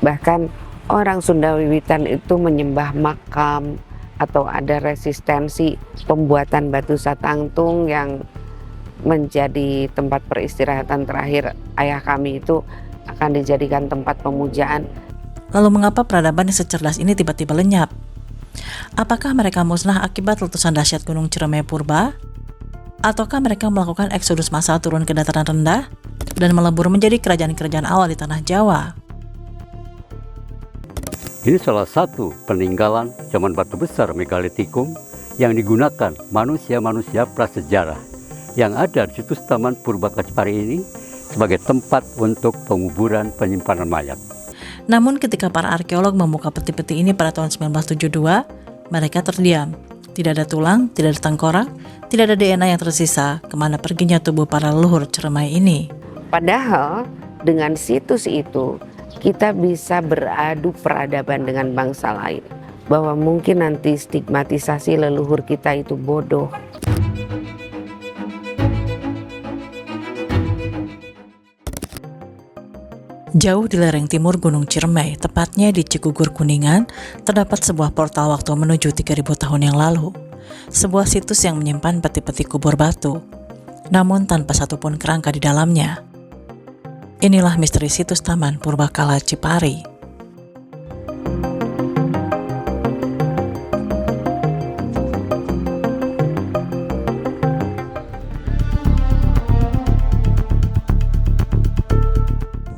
Bahkan orang Sunda Wiwitan itu menyembah makam atau ada resistensi pembuatan batu satangtung yang menjadi tempat peristirahatan terakhir ayah kami itu akan dijadikan tempat pemujaan. Lalu mengapa peradaban yang secerdas ini tiba-tiba lenyap? Apakah mereka musnah akibat letusan dahsyat Gunung Ciremai Purba? Ataukah mereka melakukan eksodus massal turun ke dataran rendah dan melebur menjadi kerajaan-kerajaan awal di tanah Jawa? Ini salah satu peninggalan zaman batu besar megalitikum yang digunakan manusia-manusia prasejarah yang ada di situs Taman Purbakala Cipari ini sebagai tempat untuk penguburan penyimpanan mayat. Namun ketika para arkeolog membuka peti-peti ini pada tahun 1972, mereka terdiam. Tidak ada tulang, tidak ada tengkorak, tidak ada DNA yang tersisa kemana perginya tubuh para leluhur Ciremai ini. Padahal dengan situs itu kita bisa beradu peradaban dengan bangsa lain. Bahwa mungkin nanti stigmatisasi leluhur kita itu bodoh. Jauh di lereng timur Gunung Ciremai, tepatnya di Cigugur Kuningan, terdapat sebuah portal waktu menuju 3000 tahun yang lalu. Sebuah situs yang menyimpan peti-peti kubur batu, namun tanpa satupun kerangka di dalamnya. Inilah misteri situs Taman Purbakala Cipari.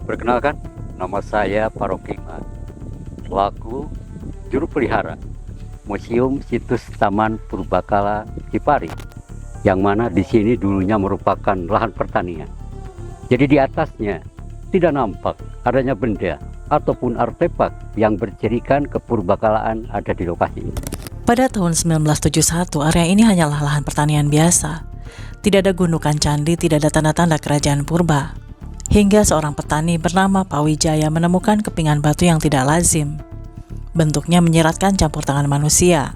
Perkenalkan, nama saya Parokiman, selaku juru pelihara Museum Situs Taman Purbakala Cipari, yang mana di sini dulunya merupakan lahan pertanian. Jadi di atasnya tidak nampak adanya benda ataupun artefak yang bercirikan kepurbakalaan ada di lokasi ini. Pada tahun 1971, area ini hanyalah lahan pertanian biasa. Tidak ada gundukan candi, tidak ada tanda-tanda kerajaan purba. Hingga seorang petani bernama Pak Wijaya menemukan kepingan batu yang tidak lazim. Bentuknya menyiratkan campur tangan manusia.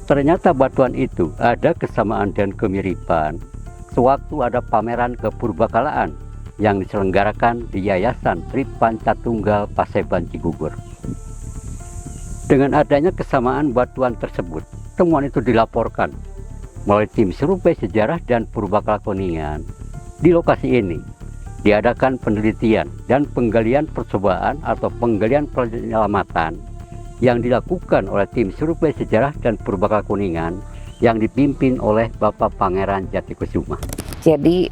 Ternyata batuan itu ada kesamaan dan kemiripan sewaktu ada pameran kepurbakalaan yang diselenggarakan di Yayasan Tri Pancatunggal Paseban Cigugur. Dengan adanya kesamaan batuan tersebut, temuan itu dilaporkan melalui tim survei sejarah dan purbakala Kuningan. Di lokasi ini diadakan penelitian dan penggalian percobaan atau penggalian penyelamatan yang dilakukan oleh tim survei sejarah dan purbakala Kuningan yang dipimpin oleh Bapak Pangeran Jatikusuma. Jadi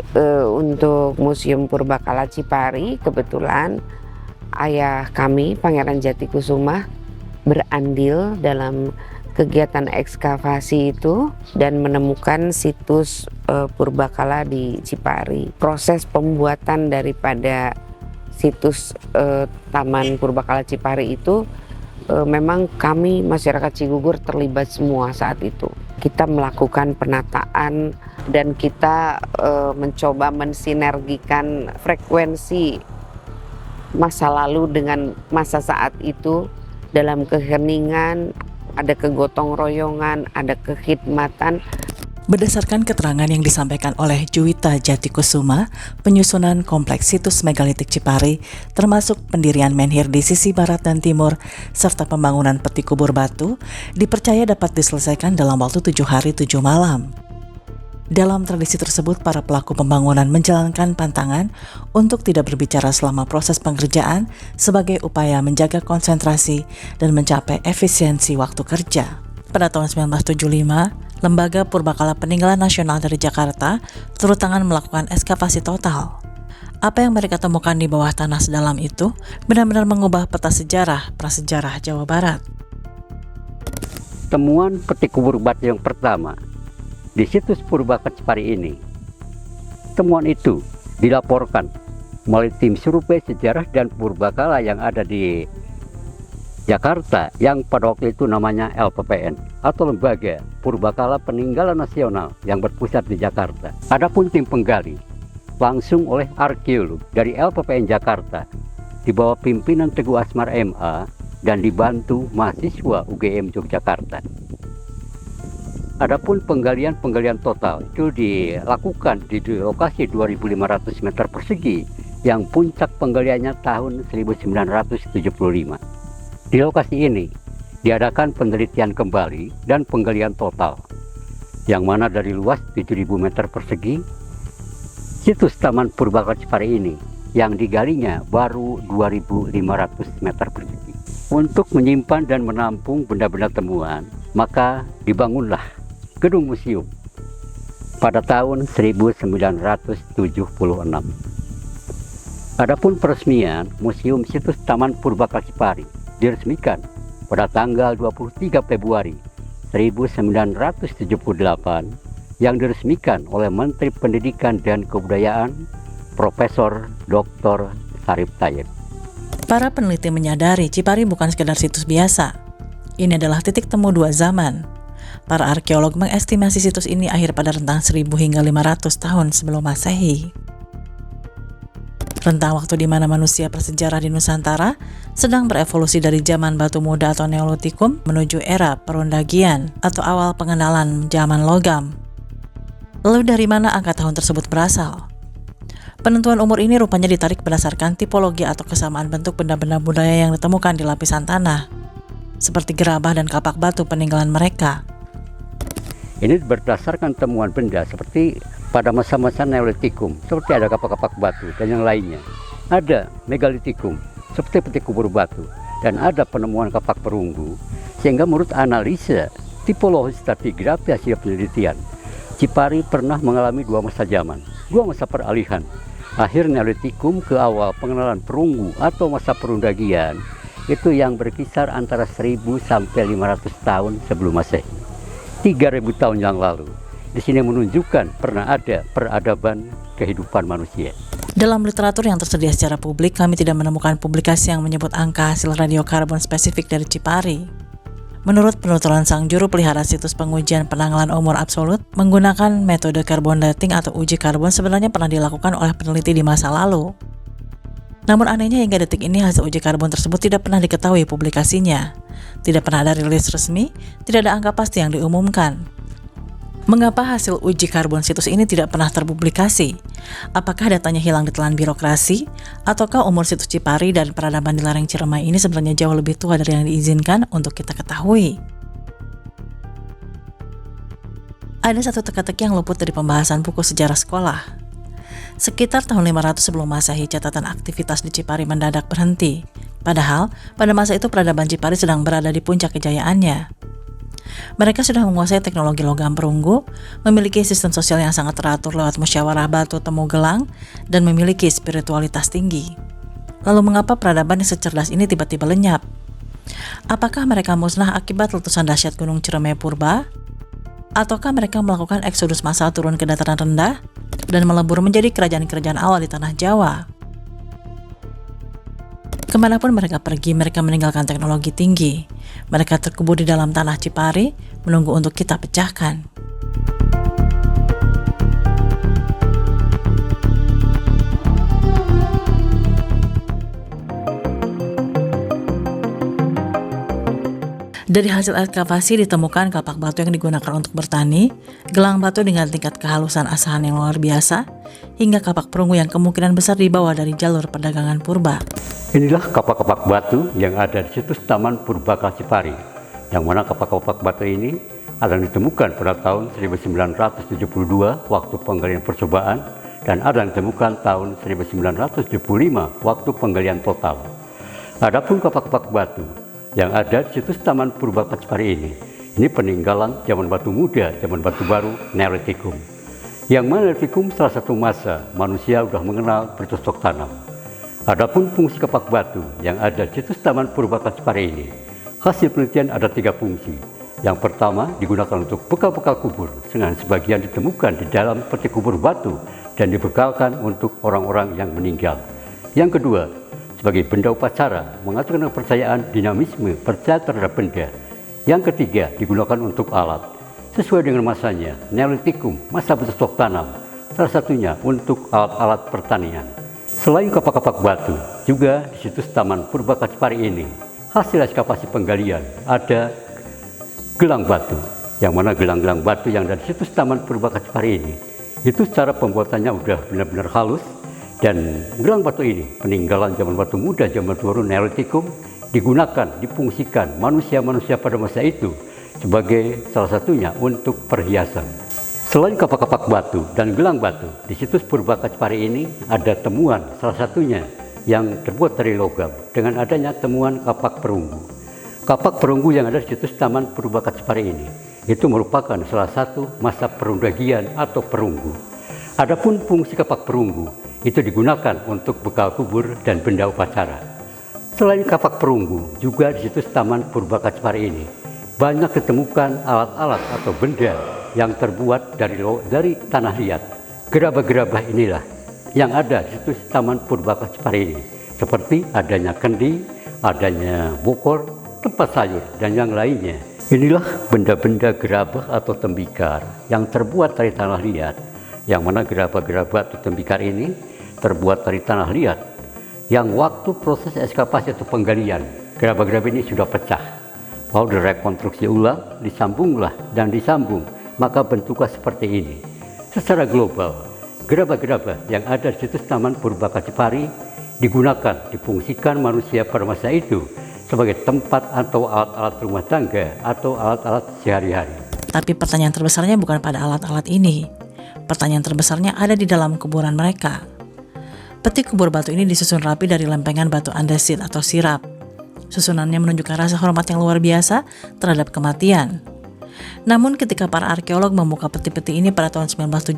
untuk Museum Purbakala Cipari, kebetulan ayah kami Pangeran Jatikusuma berandil dalam kegiatan ekskavasi itu dan menemukan situs purbakala di Cipari. Proses pembuatan daripada situs Taman Purbakala Cipari itu memang kami masyarakat Cigugur terlibat semua saat itu. Kita melakukan penataan dan kita mencoba mensinergikan frekuensi masa lalu dengan masa saat itu dalam keheningan, ada kegotong royongan, ada kekhidmatan. Berdasarkan keterangan yang disampaikan oleh Juwita Jatikusuma, penyusunan kompleks situs megalitik Cipari, termasuk pendirian menhir di sisi barat dan timur, serta pembangunan peti kubur batu, dipercaya dapat diselesaikan dalam waktu 7 hari 7 malam. Dalam tradisi tersebut, para pelaku pembangunan menjalankan pantangan untuk tidak berbicara selama proses pengerjaan sebagai upaya menjaga konsentrasi dan mencapai efisiensi waktu kerja. Pada tahun 1975, Lembaga Purbakala Peninggalan Nasional dari Jakarta turut tangan melakukan ekskavasi total. Apa yang mereka temukan di bawah tanah sedalam itu benar-benar mengubah peta sejarah prasejarah Jawa Barat. Temuan peti kubur batu yang pertama di situs Purbakala Cipari ini, temuan itu dilaporkan melalui tim survei sejarah dan purbakala yang ada di Jakarta yang pada waktu itu namanya LPPN atau Lembaga Purbakala Peninggalan Nasional yang berpusat di Jakarta. Adapun tim penggali langsung oleh arkeolog dari LPPN Jakarta di bawah pimpinan Teguh Asmar MA dan dibantu mahasiswa UGM Yogyakarta. Adapun penggalian total itu dilakukan di lokasi 2.500 meter persegi yang puncak penggaliannya tahun 1975. Di lokasi ini diadakan penelitian kembali dan penggalian total, yang mana dari luas 7.000 meter persegi, situs Taman Purbakala Cipari ini yang digalinya baru 2.500 meter persegi. Untuk menyimpan dan menampung benda-benda temuan, maka dibangunlah gedung museum pada tahun 1976. Adapun peresmian Museum Situs Taman Purbakala Cipari diresmikan pada tanggal 23 Februari 1978 yang diresmikan oleh Menteri Pendidikan dan Kebudayaan Profesor Dr. Sarip Tayeb. Para peneliti menyadari Cipari bukan sekedar situs biasa. Ini adalah titik temu dua zaman. Para arkeolog mengestimasi situs ini akhir pada rentang 1000 hingga 500 tahun sebelum Masehi. Rentang waktu di mana manusia prasejarah di Nusantara sedang berevolusi dari zaman batu muda atau Neolitikum menuju era perundagian atau awal pengenalan zaman logam. Lalu dari mana angka tahun tersebut berasal? Penentuan umur ini rupanya ditarik berdasarkan tipologi atau kesamaan bentuk benda-benda budaya yang ditemukan di lapisan tanah, seperti gerabah dan kapak batu peninggalan mereka. Ini berdasarkan temuan benda seperti pada masa-masa Neolitikum, seperti ada kapak-kapak batu dan yang lainnya. Ada Megalitikum, seperti peti kubur batu, dan ada penemuan kapak perunggu, sehingga menurut analisa tipologi stratigrafi hasil penelitian, Cipari pernah mengalami dua masa zaman, dua masa peralihan. Akhir Neolitikum ke awal pengenalan perunggu atau masa perundagian, itu yang berkisar antara 1000 sampai 500 tahun sebelum Masehi. 3000 tahun yang lalu. Di sini menunjukkan pernah ada peradaban kehidupan manusia. Dalam literatur yang tersedia secara publik, kami tidak menemukan publikasi yang menyebut angka hasil radiokarbon spesifik dari Cipari. Menurut penuturan sang juru pelihara situs pengujian penanggalan umur absolut, menggunakan metode carbon dating atau uji karbon sebenarnya pernah dilakukan oleh peneliti di masa lalu. Namun anehnya hingga detik ini hasil uji karbon tersebut tidak pernah diketahui publikasinya. Tidak pernah ada rilis resmi, tidak ada angka pasti yang diumumkan. Mengapa hasil uji karbon situs ini tidak pernah terpublikasi? Apakah datanya hilang di telan birokrasi? Ataukah umur situs Cipari dan peradaban di lereng Ciremai ini sebenarnya jauh lebih tua dari yang diizinkan untuk kita ketahui? Ada satu teka-teki yang luput dari pembahasan buku sejarah sekolah. Sekitar tahun 500 sebelum Masehi, catatan aktivitas di Cipari mendadak berhenti. Padahal, pada masa itu peradaban Cipari sedang berada di puncak kejayaannya. Mereka sudah menguasai teknologi logam perunggu, memiliki sistem sosial yang sangat teratur lewat musyawarah batu temu gelang, dan memiliki spiritualitas tinggi. Lalu mengapa peradaban yang secerdas ini tiba-tiba lenyap? Apakah mereka musnah akibat letusan dahsyat Gunung Ciremai Purba? Ataukah mereka melakukan eksodus massal turun ke dataran rendah dan melebur menjadi kerajaan-kerajaan awal di tanah Jawa? Kemanapun mereka pergi, mereka meninggalkan teknologi tinggi. Mereka terkubur di dalam tanah Cipari, menunggu untuk kita pecahkan. Dari hasil ekskavasi ditemukan kapak batu yang digunakan untuk bertani, gelang batu dengan tingkat kehalusan asahan yang luar biasa, hingga kapak perunggu yang kemungkinan besar dibawa dari jalur perdagangan purba. Inilah kapak-kapak batu yang ada di situs Taman Purbakala Cipari, yang mana kapak-kapak batu ini ada yang ditemukan pada tahun 1972 waktu penggalian percobaan, dan ada yang ditemukan tahun 1975 waktu penggalian total. Adapun kapak-kapak batu yang ada di situs Taman Purbakala Cipari ini peninggalan zaman batu muda, zaman batu baru, Neolitikum. Yang mana Neolitikum salah satu masa manusia sudah mengenal bercocok tanam. Adapun fungsi kapak batu yang ada di situs Taman Purbakala Cipari ini, hasil penelitian ada 3 fungsi. Yang pertama digunakan untuk bekal-bekal kubur, dengan sebagian ditemukan di dalam peti kubur batu dan dibekalkan untuk orang-orang yang meninggal. Yang kedua, sebagai benda upacara, mengaturkan kepercayaan dinamisme percaya terhadap benda. Yang ketiga, digunakan untuk alat. Sesuai dengan masanya, Neolitikum, masa bercocok tanam, salah satunya untuk alat-alat pertanian. Selain kapak-kapak batu, juga di situs Taman Purbakala Cipari ini, hasil ekskavasi penggalian ada gelang batu, yang mana gelang-gelang batu yang ada di situs Taman Purbakala Cipari ini, itu secara pembuatannya udah benar-benar halus, Dan gelang batu ini peninggalan zaman batu muda, zaman turun Neolitikum, digunakan, difungsikan manusia-manusia pada masa itu sebagai salah satunya untuk perhiasan. Selain kapak-kapak batu dan gelang batu, di situs Purba Kacipari ini ada temuan salah satunya yang terbuat dari logam dengan adanya temuan kapak perunggu. Kapak perunggu yang ada di situs Taman Purba Kacipari ini itu merupakan salah satu masa perundagian atau perunggu. Adapun fungsi kapak perunggu itu digunakan untuk bekal kubur dan benda upacara. Selain kapak perunggu, juga di situs Taman Purba Kacipari ini banyak ditemukan alat-alat atau benda yang terbuat dari tanah liat. Gerabah-gerabah inilah yang ada di situs Taman Purba Kacipari ini, seperti adanya kendi, adanya bokor, tempat sayur, dan yang lainnya. Inilah benda-benda gerabah atau tembikar yang terbuat dari tanah liat, yang mana gerabah-gerabah atau tembikar ini terbuat dari tanah liat, yang waktu proses ekskavasi atau penggalian, gerabah-gerabah ini sudah pecah. Lalu direkonstruksi ulang, disambunglah dan disambung, maka bentuknya seperti ini. Secara global, gerabah-gerabah yang ada di situs Taman Purba Kacipari digunakan, difungsikan manusia pada masa itu sebagai tempat atau alat-alat rumah tangga atau alat-alat sehari-hari. Tapi pertanyaan terbesarnya bukan pada alat-alat ini. Pertanyaan terbesarnya ada di dalam kuburan mereka. Peti kubur batu ini disusun rapi dari lempengan batu andesit atau sirap. Susunannya menunjukkan rasa hormat yang luar biasa terhadap kematian. Namun ketika para arkeolog membuka peti-peti ini pada tahun 1972,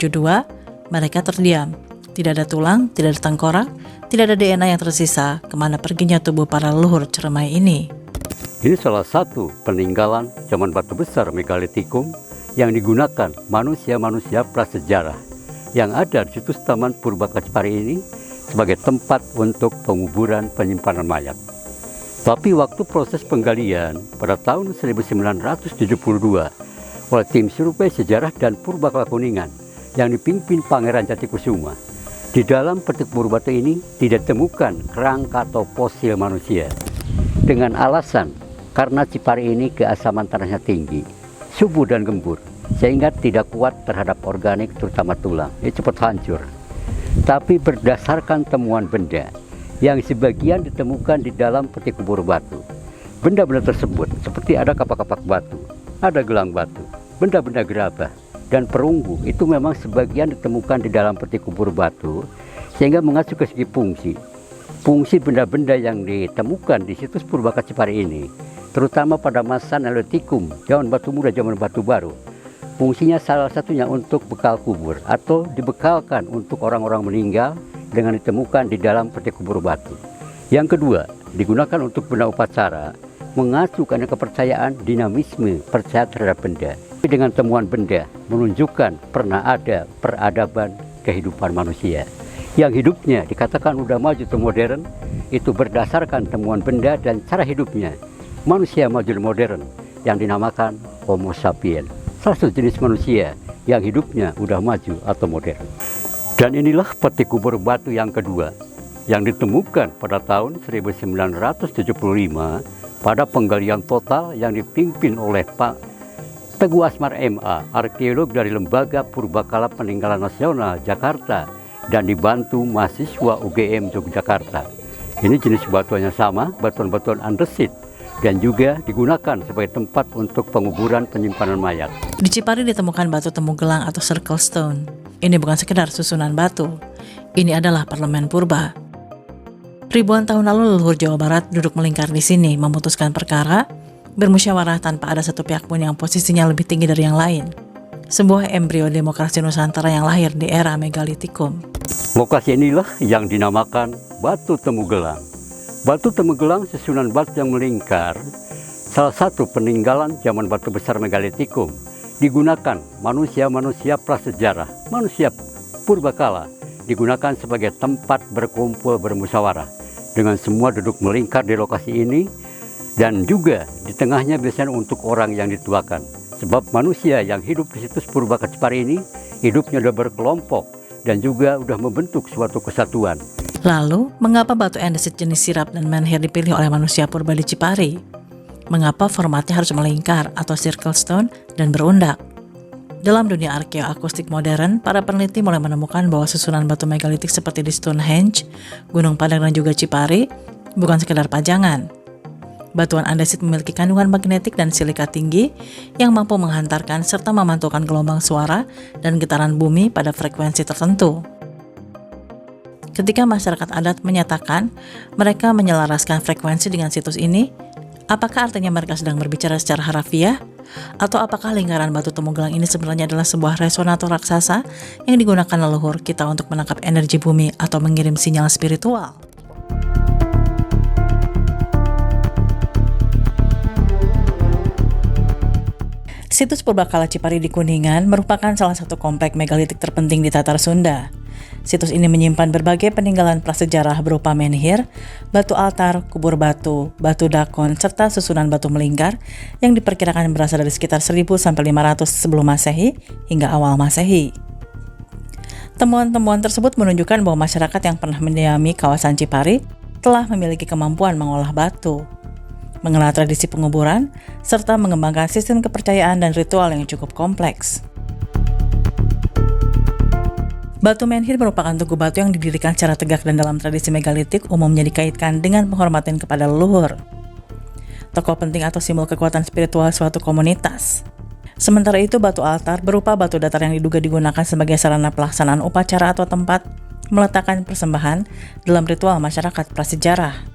mereka terdiam. Tidak ada tulang, tidak ada tengkorak, tidak ada DNA yang tersisa kemana perginya tubuh para leluhur Ceremai ini. Ini salah satu peninggalan zaman batu besar Megalitikum yang digunakan manusia-manusia prasejarah yang ada di situs Taman Purba Kacipari ini sebagai tempat untuk penguburan penyimpanan mayat. Tapi waktu proses penggalian pada tahun 1972 oleh tim survei sejarah dan purbakala Kuningan yang dipimpin Pangeran Jatikusuma, di dalam peti kubur batu ini tidak ditemukan kerangka atau fosil manusia. Dengan alasan karena Cipari ini keasaman tanahnya tinggi, subur dan gembur, sehingga tidak kuat terhadap organik terutama tulang, cepat hancur. Tapi berdasarkan temuan benda yang sebagian ditemukan di dalam peti kubur batu, benda-benda tersebut seperti ada kapak-kapak batu, ada gelang batu, benda-benda gerabah, dan perunggu itu memang sebagian ditemukan di dalam peti kubur batu, sehingga mengacu ke segi fungsi benda-benda yang ditemukan di situs Purba Kacipari ini, terutama pada masa Neolitikum, zaman batu muda, zaman batu baru, fungsinya salah satunya untuk bekal kubur atau dibekalkan untuk orang-orang meninggal dengan ditemukan di dalam peti kubur batu. Yang kedua, digunakan untuk benda upacara, mengacu karena kepercayaan dinamisme percaya terhadap benda. Dengan temuan benda menunjukkan pernah ada peradaban kehidupan manusia yang hidupnya dikatakan udah maju atau modern, itu berdasarkan temuan benda dan cara hidupnya manusia maju dan modern yang dinamakan Homo sapiens, salah satu jenis manusia yang hidupnya udah maju atau modern. Dan inilah peti kubur batu yang kedua yang ditemukan pada tahun 1975 pada penggalian total yang dipimpin oleh Pak Teguh Asmar MA, arkeolog dari Lembaga Purbakala Peninggalan Nasional Jakarta, dan dibantu mahasiswa UGM Yogyakarta. Ini jenis batuannya sama, batuan-batuan andesit, dan juga digunakan sebagai tempat untuk penguburan penyimpanan mayat. Di Cipari ditemukan batu temu gelang atau circle stone. Ini bukan sekedar susunan batu. Ini adalah parlemen purba. Ribuan tahun lalu leluhur Jawa Barat duduk melingkar di sini memutuskan perkara, bermusyawarah tanpa ada satu pihak pun yang posisinya lebih tinggi dari yang lain. Sebuah embrio demokrasi Nusantara yang lahir di era Megalitikum. Lokasi inilah yang dinamakan Batu Temu Gelang. Batu Temu Gelang susunan batu yang melingkar, salah satu peninggalan zaman batu besar Megalitikum. Digunakan manusia-manusia prasejarah, manusia purbakala, digunakan sebagai tempat berkumpul bermusyawarah. Dengan semua duduk melingkar di lokasi ini, dan juga di tengahnya biasanya untuk orang yang dituakan. Sebab manusia yang hidup di situs Purba Kacipari ini hidupnya sudah berkelompok dan juga sudah membentuk suatu kesatuan. Lalu, mengapa batu andesit jenis sirap dan menhir dipilih oleh manusia purba di Cipari? Mengapa formatnya harus melingkar atau circle stone dan berundak? Dalam dunia arkeoakustik modern, para peneliti mulai menemukan bahwa susunan batu megalitik seperti di Stonehenge, Gunung Padang dan juga Cipari bukan sekedar pajangan. Batuan andesit memiliki kandungan magnetik dan silika tinggi yang mampu menghantarkan serta memantulkan gelombang suara dan getaran bumi pada frekuensi tertentu. Ketika masyarakat adat menyatakan mereka menyelaraskan frekuensi dengan situs ini, apakah artinya mereka sedang berbicara secara harafiah? Atau apakah lingkaran batu temugelang ini sebenarnya adalah sebuah resonator raksasa yang digunakan leluhur kita untuk menangkap energi bumi atau mengirim sinyal spiritual? Situs Purbakala Cipari di Kuningan merupakan salah satu komplek megalitik terpenting di Tatar Sunda. Situs ini menyimpan berbagai peninggalan prasejarah berupa menhir, batu altar, kubur batu, batu dakon, serta susunan batu melingkar yang diperkirakan berasal dari sekitar 1000 sampai 500 sebelum Masehi hingga awal Masehi. Temuan-temuan tersebut menunjukkan bahwa masyarakat yang pernah mendiami kawasan Cipari telah memiliki kemampuan mengolah batu, mengelola tradisi penguburan, serta mengembangkan sistem kepercayaan dan ritual yang cukup kompleks. Batu menhir merupakan tugu batu yang didirikan secara tegak dan dalam tradisi megalitik umumnya dikaitkan dengan penghormatan kepada leluhur, tokoh penting atau simbol kekuatan spiritual suatu komunitas. Sementara itu, batu altar berupa batu datar yang diduga digunakan sebagai sarana pelaksanaan upacara atau tempat meletakkan persembahan dalam ritual masyarakat prasejarah.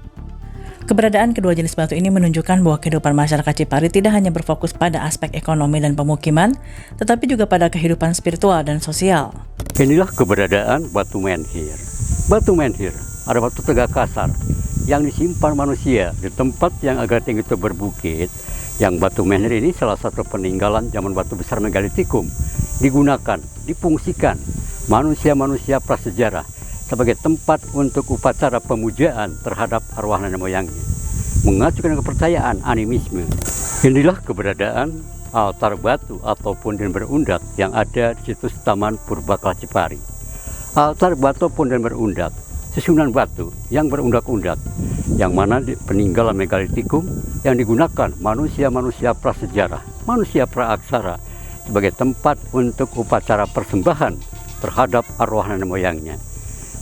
Keberadaan kedua jenis batu ini menunjukkan bahwa kehidupan masyarakat Cipari tidak hanya berfokus pada aspek ekonomi dan pemukiman, tetapi juga pada kehidupan spiritual dan sosial. Inilah keberadaan batu menhir. Batu menhir adalah batu tegak kasar yang disimpan manusia di tempat yang agak tinggi itu berbukit. Yang batu menhir ini salah satu peninggalan zaman batu besar megalitikum, digunakan, difungsikan manusia-manusia prasejarah sebagai tempat untuk upacara pemujaan terhadap arwah nenek moyangnya, mengacu dengan kepercayaan animisme. Inilah keberadaan altar batu atau punden berundak yang ada di situs Taman Purbakala Cipari. Altar batu punden berundak, susunan batu yang berundak-undak, yang mana peninggalan megalitikum yang digunakan manusia-manusia prasejarah, manusia praaksara sebagai tempat untuk upacara persembahan terhadap arwah nenek moyangnya,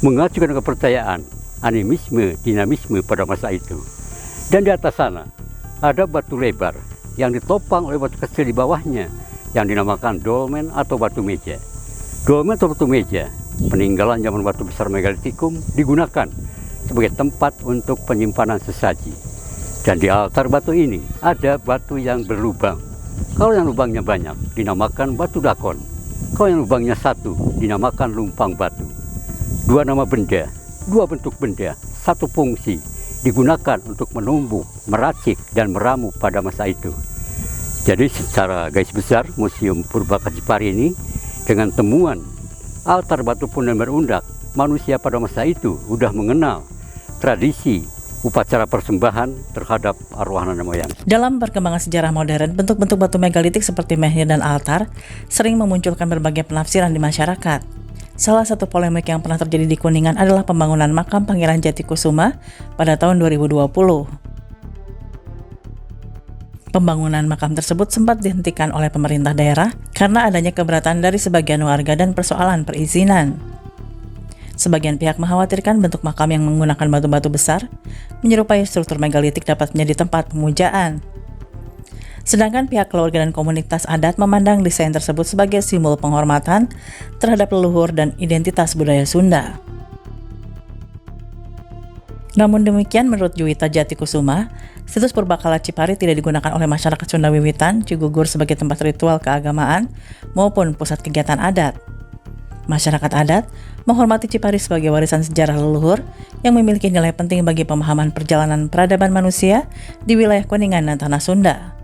mengacu dengan kepercayaan animisme, dinamisme pada masa itu. Dan di atas sana ada batu lebar yang ditopang oleh batu kecil di bawahnya yang dinamakan dolmen atau batu meja. Dolmen atau batu meja, peninggalan zaman batu besar megalitikum, digunakan sebagai tempat untuk penyimpanan sesaji. Dan di altar batu ini ada batu yang berlubang. Kalau yang lubangnya banyak dinamakan batu dakon. Kalau yang lubangnya satu dinamakan lumpang batu. Dua nama benda, dua bentuk benda, satu fungsi, digunakan untuk menumbuk, meracik, dan meramu pada masa itu. Jadi secara garis besar, Museum Purbakala Cipari ini dengan temuan altar batu punden berundak, manusia pada masa itu sudah mengenal tradisi upacara persembahan terhadap arwah nenek moyang. Dalam perkembangan sejarah modern, bentuk-bentuk batu megalitik seperti menhir dan altar sering memunculkan berbagai penafsiran di masyarakat. Salah satu polemik yang pernah terjadi di Kuningan adalah pembangunan makam Pangeran Jatikusuma pada tahun 2020. Pembangunan makam tersebut sempat dihentikan oleh pemerintah daerah karena adanya keberatan dari sebagian warga dan persoalan perizinan. Sebagian pihak mengkhawatirkan bentuk makam yang menggunakan batu-batu besar menyerupai struktur megalitik dapat menjadi tempat pemujaan. Sedangkan pihak keluarga dan komunitas adat memandang desain tersebut sebagai simbol penghormatan terhadap leluhur dan identitas budaya Sunda. Namun demikian, menurut Juwita Jatikusuma, situs Purbakala Cipari tidak digunakan oleh masyarakat Sunda Wiwitan Cigugur sebagai tempat ritual keagamaan maupun pusat kegiatan adat. Masyarakat adat menghormati Cipari sebagai warisan sejarah leluhur yang memiliki nilai penting bagi pemahaman perjalanan peradaban manusia di wilayah Kuningan dan Tanah Sunda.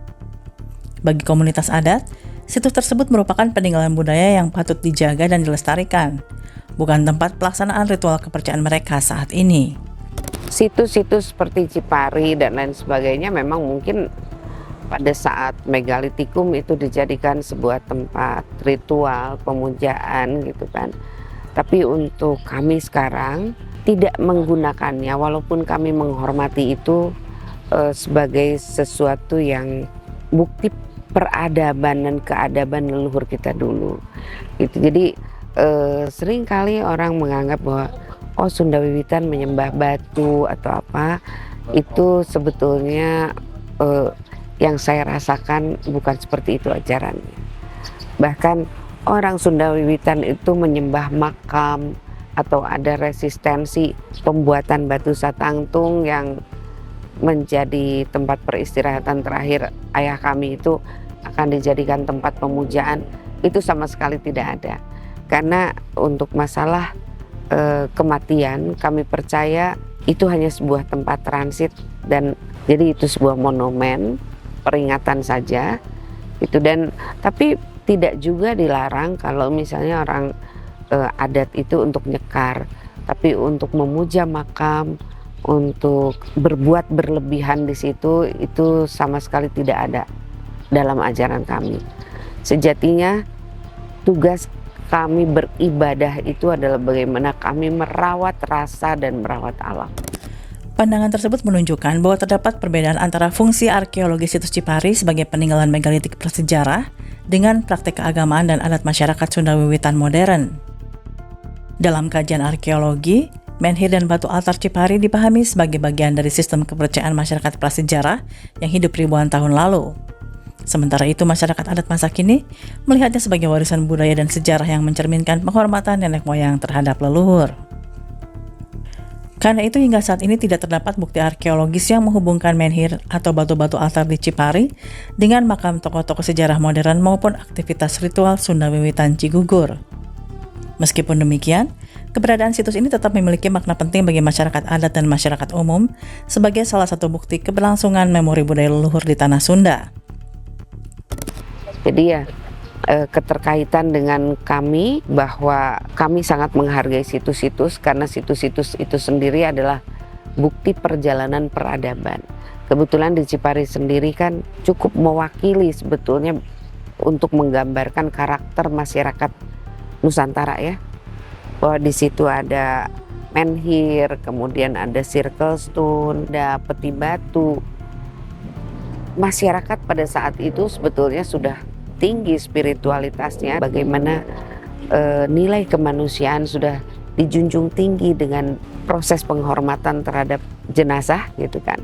Bagi komunitas adat, situs tersebut merupakan peninggalan budaya yang patut dijaga dan dilestarikan, bukan tempat pelaksanaan ritual kepercayaan mereka saat ini. Situs-situs seperti Cipari dan lain sebagainya memang mungkin pada saat megalitikum itu dijadikan sebuah tempat ritual pemujaan gitu kan. Tapi untuk kami sekarang tidak menggunakannya, walaupun kami menghormati itu sebagai sesuatu yang bukti peradaban dan keadaban leluhur kita dulu. Gitu. Jadi sering kali orang menganggap bahwa Sunda Wiwitan menyembah batu atau apa, itu sebetulnya yang saya rasakan bukan seperti itu ajarannya. Bahkan orang Sunda Wiwitan itu menyembah makam atau ada resistensi pembuatan batu satangtung yang menjadi tempat peristirahatan terakhir ayah kami itu akan dijadikan tempat pemujaan, itu sama sekali tidak ada. Karena untuk masalah kematian kami percaya itu hanya sebuah tempat transit, dan jadi itu sebuah monumen peringatan saja itu. Dan tapi tidak juga dilarang kalau misalnya orang adat itu untuk nyekar, tapi untuk memuja makam, untuk berbuat berlebihan di situ, itu sama sekali tidak ada dalam ajaran kami. Sejatinya tugas kami beribadah itu adalah bagaimana kami merawat rasa dan merawat alam. Pandangan tersebut menunjukkan bahwa terdapat perbedaan antara fungsi arkeologi situs Cipari sebagai peninggalan megalitik prasejarah dengan praktik keagamaan dan adat masyarakat Sunda Wiwitan modern. Dalam kajian arkeologi, menhir dan batu altar Cipari dipahami sebagai bagian dari sistem kepercayaan masyarakat prasejarah yang hidup ribuan tahun lalu. Sementara itu, masyarakat adat masa kini melihatnya sebagai warisan budaya dan sejarah yang mencerminkan penghormatan nenek moyang terhadap leluhur. Karena itu, hingga saat ini tidak terdapat bukti arkeologis yang menghubungkan menhir atau batu-batu altar di Cipari dengan makam tokoh-tokoh sejarah modern maupun aktivitas ritual Sunda Wiwitan Cigugur. Meskipun demikian, keberadaan situs ini tetap memiliki makna penting bagi masyarakat adat dan masyarakat umum sebagai salah satu bukti keberlangsungan memori budaya leluhur di tanah Sunda. Jadi ya keterkaitan dengan kami bahwa kami sangat menghargai situs-situs, karena situs-situs itu sendiri adalah bukti perjalanan peradaban. Kebetulan di Cipari sendiri kan cukup mewakili sebetulnya untuk menggambarkan karakter masyarakat Nusantara ya, bahwa di situ ada menhir, kemudian ada circle stone, ada peti batu. Masyarakat pada saat itu sebetulnya sudah tinggi spiritualitasnya, bagaimana nilai kemanusiaan sudah dijunjung tinggi dengan proses penghormatan terhadap jenazah gitu kan.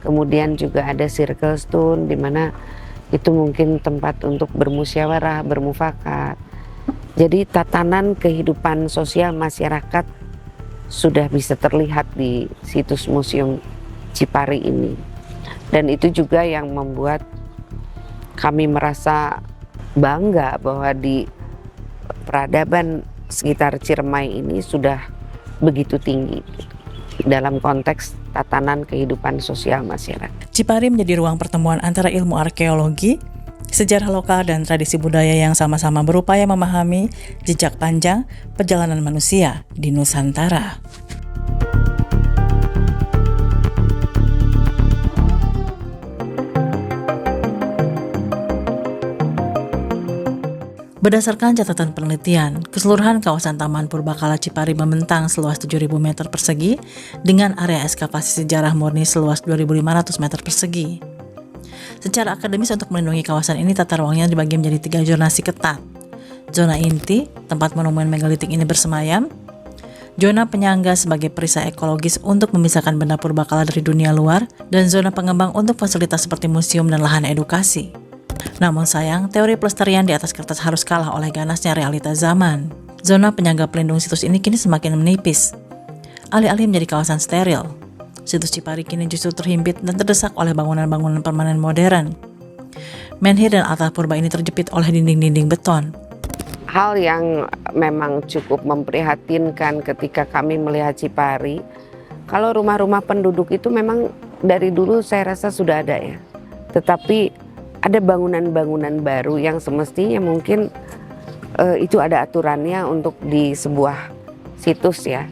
Kemudian juga ada circle stone di mana itu mungkin tempat untuk bermusyawarah, bermufakat. Jadi tatanan kehidupan sosial masyarakat sudah bisa terlihat di situs Museum Cipari ini. Dan itu juga yang membuat kami merasa bangga bahwa di peradaban sekitar Ciremai ini sudah begitu tinggi dalam konteks tatanan kehidupan sosial masyarakat. Cipari menjadi ruang pertemuan antara ilmu arkeologi, sejarah lokal dan tradisi budaya yang sama-sama berupaya memahami jejak panjang perjalanan manusia di Nusantara. Berdasarkan catatan penelitian, keseluruhan kawasan Taman Purbakala Cipari membentang seluas 7.000 meter persegi dengan area ekskavasi sejarah murni seluas 2.500 meter persegi. Secara akademis, untuk melindungi kawasan ini, tata ruangnya dibagi menjadi 3 zonasi ketat. Zona inti, tempat monumen megalitik ini bersemayam. Zona penyangga sebagai perisai ekologis untuk memisahkan benda purbakala dari dunia luar. Dan zona pengembang untuk fasilitas seperti museum dan lahan edukasi. Namun sayang, teori pelestarian di atas kertas harus kalah oleh ganasnya realita zaman. Zona penyangga pelindung situs ini kini semakin menipis, alih-alih menjadi kawasan steril. Situs Cipari kini justru terhimpit dan terdesak oleh bangunan-bangunan permanen modern. Menhir dan altar purba ini terjepit oleh dinding-dinding beton. Hal yang memang cukup memprihatinkan ketika kami melihat Cipari, kalau rumah-rumah penduduk itu memang dari dulu saya rasa sudah ada ya. Tetapi ada bangunan-bangunan baru yang semestinya mungkin itu ada aturannya untuk di sebuah situs ya.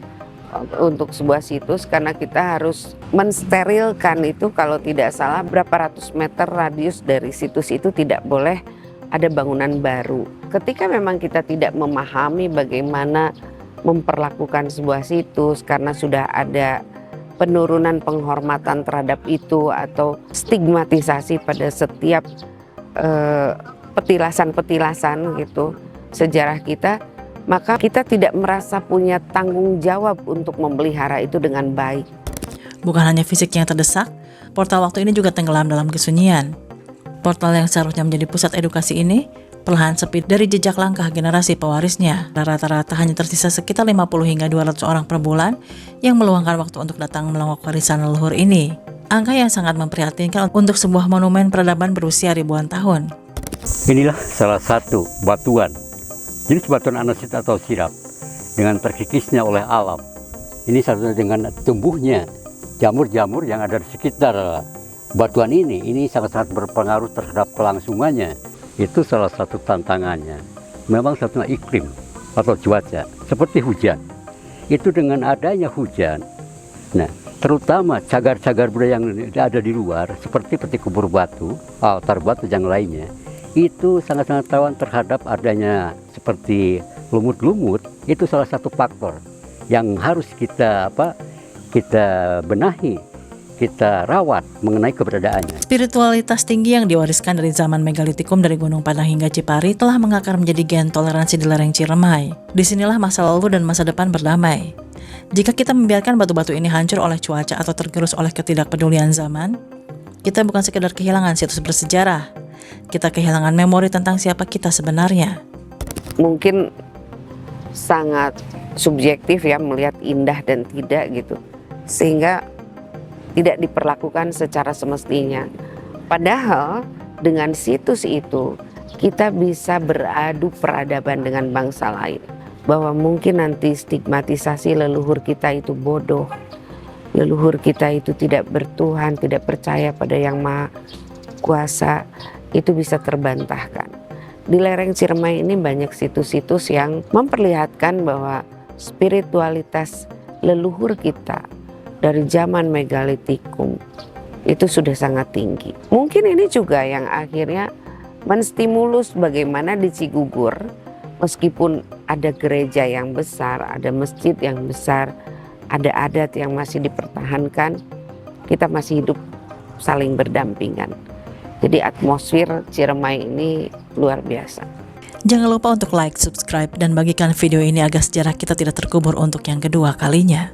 Untuk sebuah situs, karena kita harus mensterilkan itu, kalau tidak salah berapa ratus meter radius dari situs itu tidak boleh ada bangunan baru. Ketika memang kita tidak memahami bagaimana memperlakukan sebuah situs karena sudah ada penurunan penghormatan terhadap itu atau stigmatisasi pada setiap petilasan-petilasan gitu sejarah kita, maka kita tidak merasa punya tanggung jawab untuk memelihara itu dengan baik. Bukan hanya fisiknya yang terdesak, portal waktu ini juga tenggelam dalam kesunyian. Portal yang seharusnya menjadi pusat edukasi ini perlahan sepi dari jejak langkah generasi pewarisnya. Rata-rata hanya tersisa sekitar 50 hingga 200 orang per bulan yang meluangkan waktu untuk datang melongok warisan leluhur ini. Angka yang sangat memprihatinkan untuk sebuah monumen peradaban berusia ribuan tahun. Inilah salah satu batuan, jenis batuan andesit atau sirap, dengan terkikisnya oleh alam. Ini satu dengan tumbuhnya jamur-jamur yang ada di sekitar batuan ini sangat-sangat berpengaruh terhadap kelangsungannya. Itu salah satu tantangannya. Memang satunya iklim atau cuaca, seperti hujan. Itu dengan adanya hujan, nah terutama cagar-cagar budaya yang ada di luar, seperti peti kubur batu, altar batu yang lainnya, itu sangat-sangat rawan terhadap adanya seperti lumut-lumut. Itu salah satu faktor yang harus kita benahi, kita rawat mengenai keberadaannya. Spiritualitas tinggi yang diwariskan dari zaman megalitikum dari Gunung Padang hingga Cipari telah mengakar menjadi gen toleransi di lereng Ciremai. Disinilah masa lalu dan masa depan berdamai. Jika kita membiarkan batu-batu ini hancur oleh cuaca atau tergerus oleh ketidakpedulian zaman, kita bukan sekedar kehilangan situs bersejarah, kita kehilangan memori tentang siapa kita sebenarnya. Mungkin sangat subjektif ya melihat indah dan tidak gitu, sehingga tidak diperlakukan secara semestinya. Padahal dengan situs itu kita bisa beradu peradaban dengan bangsa lain. Bahwa mungkin nanti stigmatisasi leluhur kita itu bodoh, leluhur kita itu tidak bertuhan, tidak percaya pada Yang Maha Kuasa, itu bisa terbantahkan. Di lereng Ciremai ini banyak situs-situs yang memperlihatkan bahwa spiritualitas leluhur kita dari zaman megalitikum itu sudah sangat tinggi. Mungkin ini juga yang akhirnya menstimulus bagaimana di Cigugur, meskipun ada gereja yang besar, ada masjid yang besar, ada adat yang masih dipertahankan, kita masih hidup saling berdampingan. Jadi atmosfer Ciremai ini luar biasa. Jangan lupa untuk like, subscribe, dan bagikan video ini agar sejarah kita tidak terkubur untuk yang kedua kalinya.